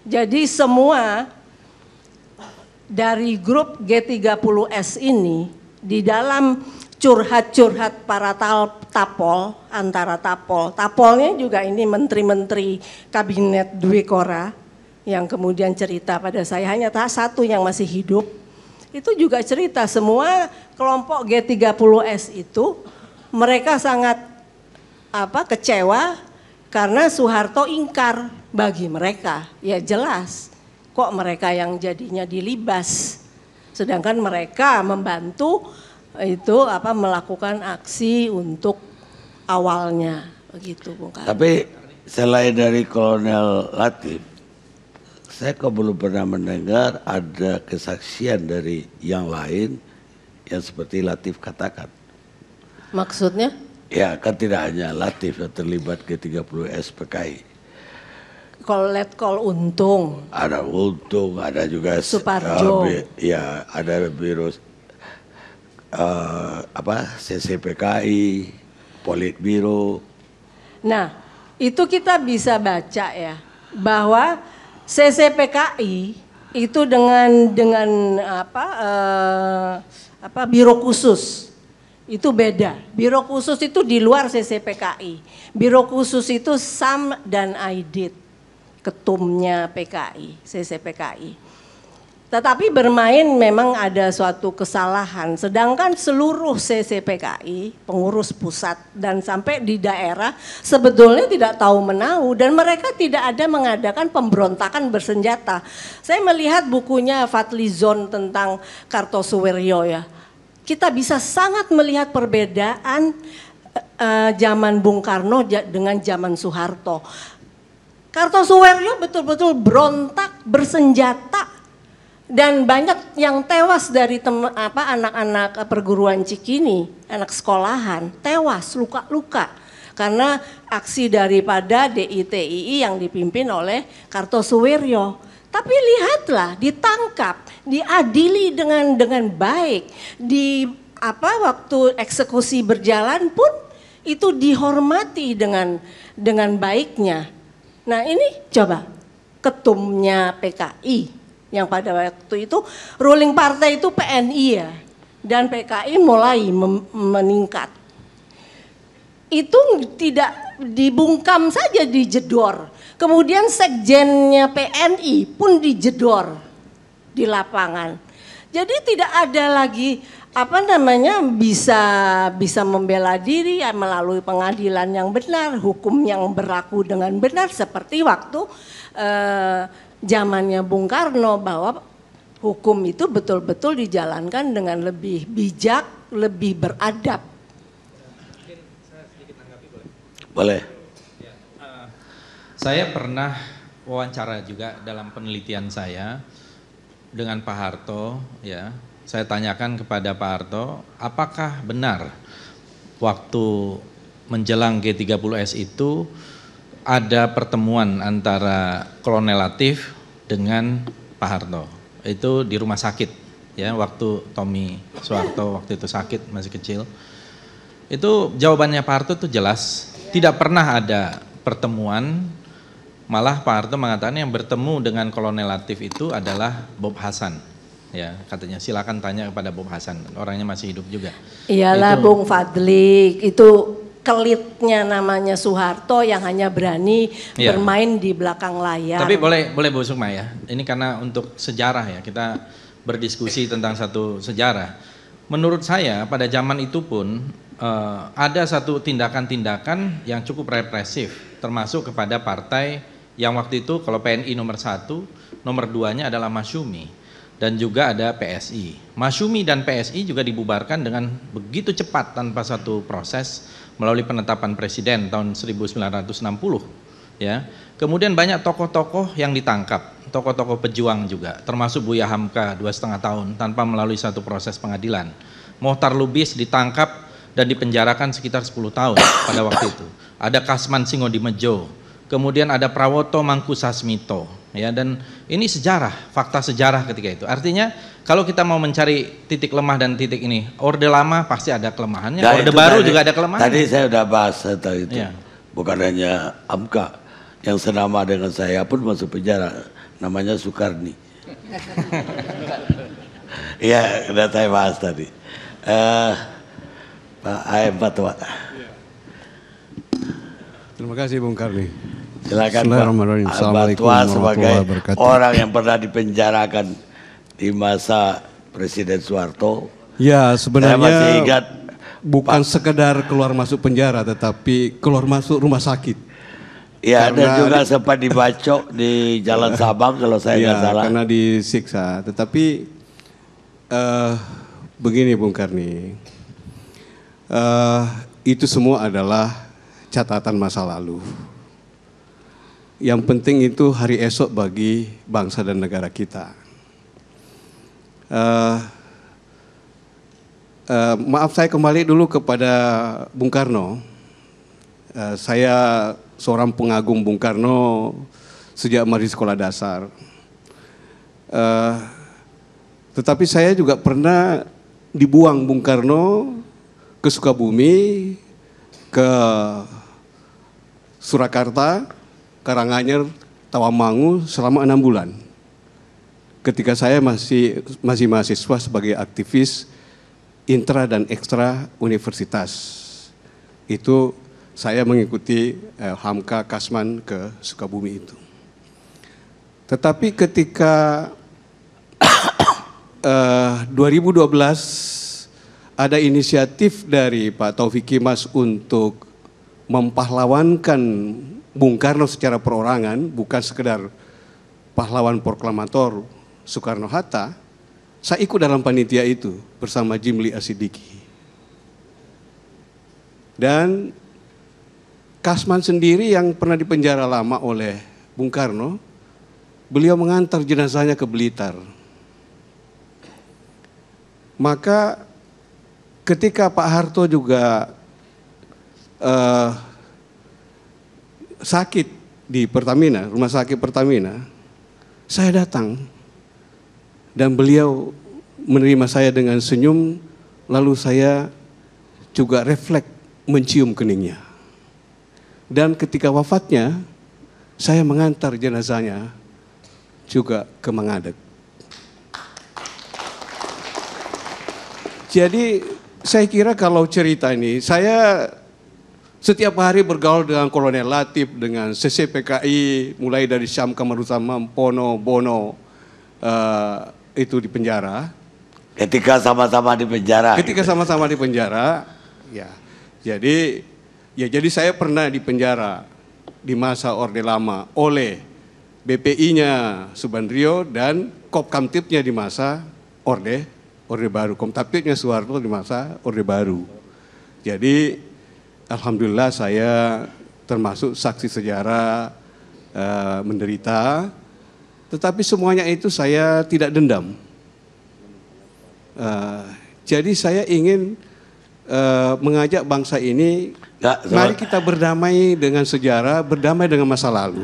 Jadi semua dari grup G30S ini di dalam curhat-curhat para tapol, antara tapolnya juga ini menteri-menteri kabinet Dwi Kora yang kemudian cerita pada saya, hanya satu yang masih hidup. Itu juga cerita semua kelompok G30S itu mereka sangat kecewa karena Soeharto ingkar. Bagi mereka ya jelas kok mereka yang jadinya dilibas, sedangkan mereka membantu itu melakukan aksi untuk awalnya begitu, Bung Karno. Tapi selain dari Kolonel Latif, saya kok belum pernah mendengar ada kesaksian dari yang lain yang seperti Latif katakan. Maksudnya? Ya kan tidak hanya Latif yang terlibat G30S PKI. Letkol Untung. Ada Untung, ada juga Suparjo. Ya ada biro CCPKI, Politbiro. Nah, itu kita bisa baca ya bahwa CCPKI itu dengan biro khusus itu beda. Biro khusus itu di luar CCPKI. Biro khusus itu Sam dan Aidit, ketumnya PKI, CCPKI. Tetapi bermain memang ada suatu kesalahan, sedangkan seluruh CCPKI, pengurus pusat dan sampai di daerah sebetulnya tidak tahu menahu dan mereka tidak ada mengadakan pemberontakan bersenjata. Saya melihat bukunya Fadlizon tentang Kartosuwiryo ya. Kita bisa sangat melihat perbedaan zaman Bung Karno dengan zaman Soeharto. Kartosuwiryo betul-betul berontak bersenjata dan banyak yang tewas dari anak-anak perguruan Cikini, anak sekolahan tewas luka-luka karena aksi daripada DITII yang dipimpin oleh Kartosuwiryo. Tapi lihatlah ditangkap, diadili dengan baik, waktu eksekusi berjalan pun itu dihormati dengan baiknya. Nah ini coba ketumnya PKI yang pada waktu itu ruling partai itu PNI ya, dan PKI mulai meningkat. Itu tidak dibungkam saja, dijedor. Kemudian sekjennya PNI pun dijedor di lapangan. Jadi tidak ada lagi bisa membela diri melalui pengadilan yang benar, hukum yang berlaku dengan benar seperti waktu zamannya Bung Karno bahwa hukum itu betul-betul dijalankan dengan lebih bijak, lebih beradab. Mungkin saya sedikit tanggapi boleh? Boleh. Ya, saya pernah wawancara juga dalam penelitian saya dengan Pak Harto ya. Saya tanyakan kepada Pak Harto, apakah benar waktu menjelang G30S itu ada pertemuan antara Kolonel Latif dengan Pak Harto? Itu di rumah sakit ya, waktu Tommy Soeharto waktu itu sakit masih kecil. Itu jawabannya Pak Harto itu jelas, tidak pernah ada pertemuan. Malah Pak Harto mengatakan yang bertemu dengan Kolonel Latif itu adalah Bob Hasan. Ya, katanya silakan tanya kepada Bob Hasan, orangnya masih hidup juga. Iyalah Bung Fadli, itu kelitnya namanya Soeharto yang hanya berani bermain di belakang layar. Tapi boleh Bu Sukma ya, ini karena untuk sejarah ya, kita berdiskusi tentang satu sejarah. Menurut saya pada zaman itu pun ada satu tindakan-tindakan yang cukup represif, termasuk kepada partai yang waktu itu kalau PNI nomor 1, nomor 2-nya adalah Masyumi. Dan juga ada PSI. Masyumi dan PSI juga dibubarkan dengan begitu cepat tanpa satu proses melalui penetapan presiden tahun 1960 ya. Kemudian banyak tokoh-tokoh yang ditangkap, tokoh-tokoh pejuang juga, termasuk Buya Hamka 2,5 tahun tanpa melalui satu proses pengadilan. Mohtar Lubis ditangkap dan dipenjarakan sekitar 10 tahun pada waktu itu. Ada Kasman Singodimedjo, kemudian ada Prawoto Mangkusasmito. Ya, dan ini sejarah, fakta sejarah ketika itu. Artinya kalau kita mau mencari titik lemah dan titik ini, Orde Lama pasti ada kelemahannya, Orde Baru juga ada kelemahannya. Tadi saya udah bahas tentang itu, ya. Bukan hanya AMKA, yang senama dengan saya pun masuk penjara, namanya Soekarni. Iya, udah saya bahas tadi. Pak AM Fatwa. Terima kasih Bung Karni. Silakan Pak Assalamualaikum Fatwa sebagai warahmatullahi wabarakatuh. orang yang pernah dipenjarakan di masa Presiden Soeharto. Ya, Saya masih sebenarnya ingat bukan sekedar keluar masuk penjara, tetapi keluar masuk rumah sakit. ya, Karena dan juga sempat dibacok di Jalan Sabang kalau saya nggak ya, salah. karena disiksa. Tetapi begini Bung Karni, itu semua adalah catatan masa lalu. Yang penting itu hari esok bagi bangsa dan negara kita. Maaf, saya kembali dulu kepada Bung Karno. Saya seorang pengagum Bung Karno sejak masih sekolah dasar. Tetapi saya juga pernah dibuang Bung Karno ke Sukabumi, ke Surakarta, Karanganyar, Tawamangu selama 6 bulan. Ketika saya masih mahasiswa sebagai aktivis intra dan ekstra universitas. Itu saya mengikuti Hamka Kasman ke Sukabumi itu. Tetapi ketika 2012 ada inisiatif dari Pak Taufik Kimas untuk mempahlawankan Bung Karno secara perorangan, bukan sekedar pahlawan proklamator Soekarno-Hatta, saya ikut dalam panitia itu bersama Jimli Asidiki. Dan Kasman sendiri yang pernah dipenjara lama oleh Bung Karno, beliau mengantar jenazahnya ke Blitar. Maka ketika Pak Harto juga sakit di Pertamina, rumah sakit Pertamina, saya datang dan beliau menerima saya dengan senyum, lalu saya juga refleks mencium keningnya. Dan ketika wafatnya, saya mengantar jenazahnya juga ke Mangadek. Jadi saya kira kalau cerita ini, saya setiap hari bergaul dengan Kolonel Latif, dengan CCPKI, mulai dari Syam Kamaruzamam, Pono, Bono, itu di penjara. Ketika sama-sama di penjara. Ketika sama-sama di penjara, ya. Jadi saya pernah di penjara di masa Orde Lama oleh BPI-nya Subandrio dan Kopkamtibnya di masa Orde Baru. Kopkamtibnya Soeharto di masa Orde Baru. Jadi alhamdulillah saya termasuk saksi sejarah menderita. Tetapi semuanya itu saya tidak dendam. Jadi saya ingin mengajak bangsa ini, mari kita berdamai dengan sejarah, berdamai dengan masa lalu.